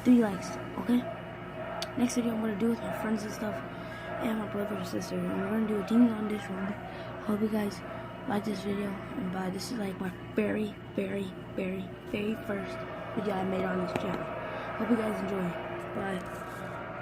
3 likes, okay? Next video I'm gonna do with my friends and stuff, and my brother and sister, and we're gonna do a Demons on Dish Room. Hope you guys like this video, and bye. This is like my very first video I made on this channel. Hope you guys enjoy. Bye.